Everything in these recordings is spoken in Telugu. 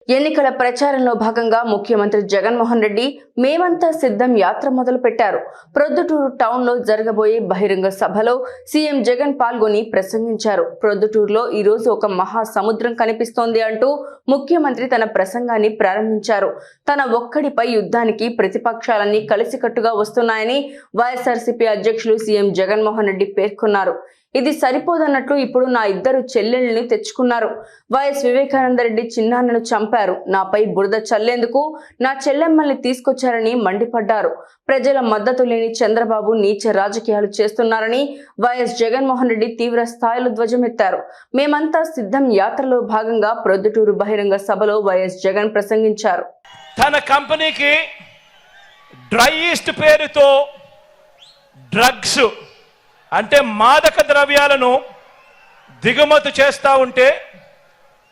ఎన్నికల ప్రచారంలో భాగంగా ముఖ్యమంత్రి జగన్మోహన్ రెడ్డి మేమంతా సిద్ధం యాత్ర మొదలుపెట్టారు. ప్రొద్దుటూరు టౌన్ లో జరగబోయే బహిరంగ సభలో సీఎం జగన్ పాల్గొని ప్రసంగించారు. ప్రొద్దుటూరులో ఈ రోజు ఒక మహా సముద్రం కనిపిస్తోంది అంటూ ముఖ్యమంత్రి తన ప్రసంగాన్ని ప్రారంభించారు. తన ఒక్కడిపై యుద్ధానికి ప్రతిపక్షాలన్నీ కలిసికట్టుగా వస్తున్నాయని వైఎస్ఆర్సీపీ అధ్యక్షులు సీఎం జగన్మోహన్ రెడ్డి పేర్కొన్నారు. ఇది సరిపోదన్నట్లు ఇప్పుడు నా ఇద్దరు చెల్లెళ్ళని తెచ్చుకున్నారు. వైఎస్ వివేకానందరెడ్డి చిన్నాన్నను చంపారు. నాపై బురద చల్లేందుకు నా చెల్లెమ్మల్ని తీసుకొచ్చారని మండిపడ్డారు. ప్రజల మద్దతు లేని చంద్రబాబు నీచ రాజకీయాలు చేస్తున్నారని వైఎస్ జగన్మోహన్ రెడ్డి తీవ్ర స్థాయిలో ధ్వజమెత్తారు. మేమంతా సిద్ధం యాత్రలో భాగంగా ప్రొద్దుటూరు బహిరంగ సభలో వైఎస్ జగన్ ప్రసంగించారు. తన కంపెనీకి డ్రై ఈస్ట్ పేరుతో డ్రగ్స్ అంటే మాదక ద్రవ్యాలను దిగుమతి చేస్తూ ఉంటే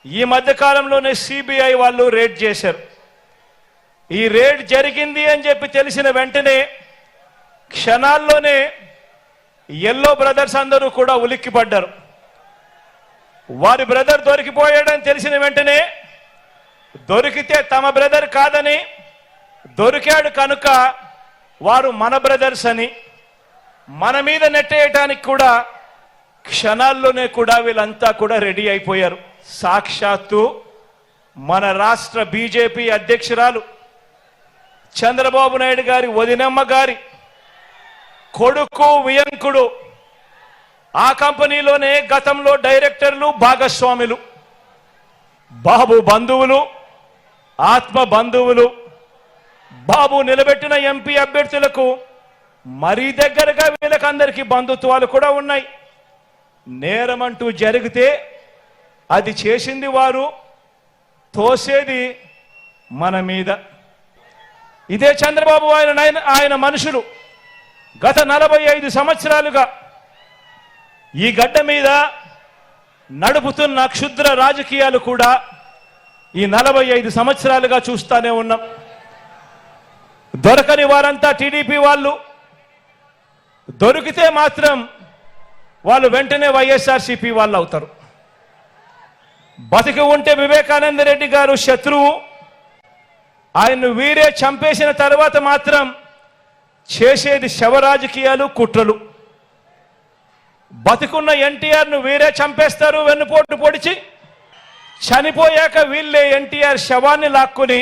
ఈ మధ్య కాలంలోనే సిబిఐ వాళ్ళు రేడ్ చేశారు. ఈ రేడ్ జరిగింది అని చెప్పి తెలిసిన వెంటనే క్షణాల్లోనే ఎల్లో బ్రదర్స్ అందరూ కూడా ఉలిక్కిపడ్డారు. వారి బ్రదర్ దొరికిపోయాడని తెలిసిన వెంటనే దొరికితే తమ బ్రదర్ కాదని, దొరికాడు కనుక వారు మన బ్రదర్స్ అని మన మీద నెట్టేయటానికి కూడా క్షణాల్లోనే కూడా వీళ్ళంతా కూడా రెడీ అయిపోయారు. సాక్షాత్తు మన రాష్ట్ర బీజేపీ అధ్యక్షురాలు చంద్రబాబు నాయుడు గారి వదినమ్మ గారి కొడుకు వియంకుడు ఆ కంపెనీలోనే గతంలో డైరెక్టర్లు భాగస్వాములు, బాబు బంధువులు, ఆత్మ బంధువులు, బాబు నిలబెట్టిన ఎంపీ అభ్యర్థులకు మరీ దగ్గరగా వీళ్ళకందరికీ బంధుత్వాలు కూడా ఉన్నాయి. నేరమంటూ జరిగితే అది చేసింది వారు, తోసేది మన మీద. ఇదే చంద్రబాబు ఆయన మనుషులు గత 45 సంవత్సరాలుగా ఈ గడ్డ మీద నడుపుతున్న క్షుద్ర రాజకీయాలు కూడా ఈ 45 సంవత్సరాలుగా చూస్తానే ఉన్నాం. దొరకని వారంతా టీడీపీ వాళ్ళు, దొరికితే మాత్రం వాళ్ళు వెంటనే వైఎస్ఆర్సీపీ వాళ్ళు అవుతారు. బతికి ఉంటే వివేకానంద రెడ్డి గారు శత్రువు, ఆయన్ను వీరే చంపేసిన తర్వాత మాత్రం చేసేది శవ రాజకీయాలు, కుట్రలు. బతికున్న ఎన్టీఆర్ను వీరే చంపేస్తారు వెన్నుపోటు పొడిచి, చనిపోయాక వీళ్ళే ఎన్టీఆర్ శవాన్ని లాక్కుని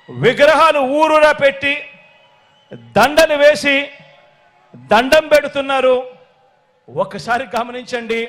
విగ్రహాలు ఊరూరా పెట్టి దండలు వేసి దండం పెడుతున్నారు. ఒక్కసారి గమనించండి.